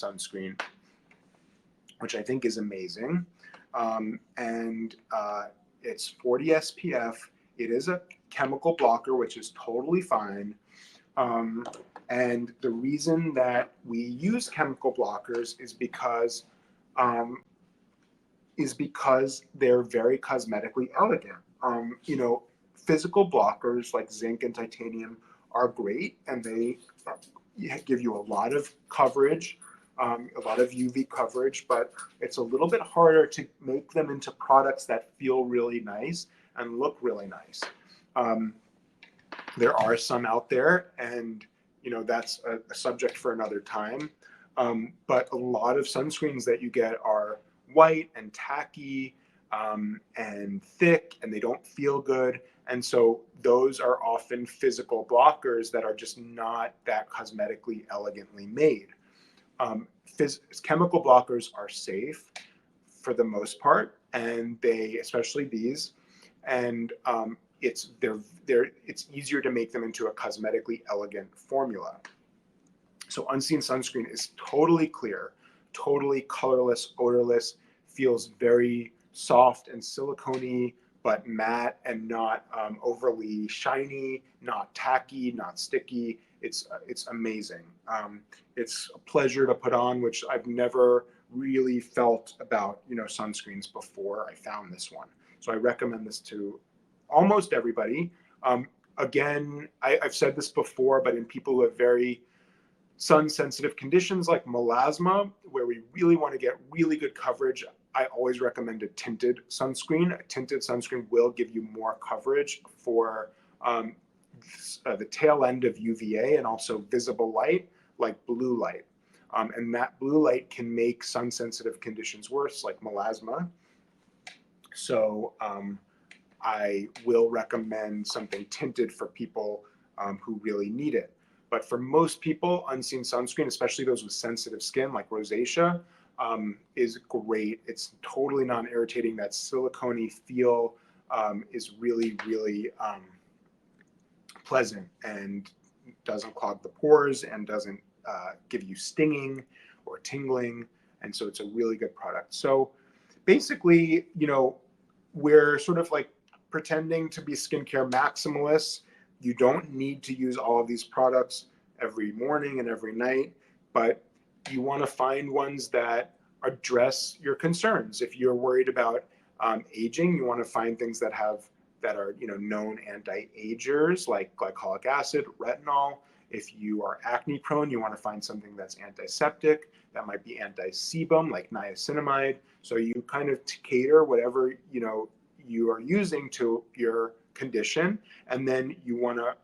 sunscreen, which I think is amazing. It's 40 SPF. It is a chemical blocker, which is totally fine. And the reason that we use chemical blockers is because they're very cosmetically elegant. Physical blockers like zinc and titanium are great, and they give you a lot of coverage, a lot of UV coverage, but it's a little bit harder to make them into products that feel really nice and look really nice. There are some out there, and that's a subject for another time. But a lot of sunscreens that you get are white and tacky and thick, and they don't feel good. And so those are often physical blockers that are just not that cosmetically elegantly made. Chemical blockers are safe for the most part, and especially these, and it's easier to make them into a cosmetically elegant formula. So Unseen Sunscreen is totally clear, totally colorless, odorless, feels very soft and silicone-y, but matte and not overly shiny, not tacky, not sticky. It's amazing. It's a pleasure to put on, which I've never really felt about sunscreens before I found this one. So I recommend this to almost everybody. Again, I've said this before, but in people who have very sun-sensitive conditions like melasma, where we really want to get really good coverage, I always recommend a tinted sunscreen. A tinted sunscreen will give you more coverage for the tail end of UVA and also visible light, like blue light. And that blue light can make sun-sensitive conditions worse, like melasma. So I will recommend something tinted for people who really need it. But for most people, Unseen Sunscreen, especially those with sensitive skin like rosacea, is great. It's totally non-irritating. That silicone-y feel is really, really pleasant and doesn't clog the pores and doesn't give you stinging or tingling. And so it's a really good product. So basically, we're sort of like pretending to be skincare maximalists. You don't need to use all of these products every morning and every night, but you want to find ones that address your concerns. If you're worried about aging, you want to find things that are known anti-agers like glycolic acid, retinol. If you are acne prone, you want to find something that's antiseptic. That might be anti-sebum like niacinamide. So you kind of cater whatever you are using to your condition, and then you want to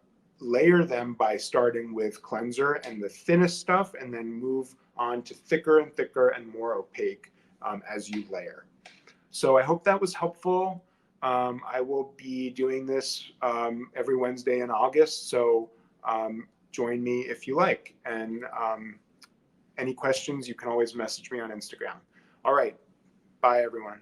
layer them by starting with cleanser and the thinnest stuff, and then move on to thicker and thicker and more opaque as you layer. So I hope that was helpful. I will be doing this every Wednesday in August, so join me if you like. And any questions, you can always message me on Instagram. All right, bye everyone.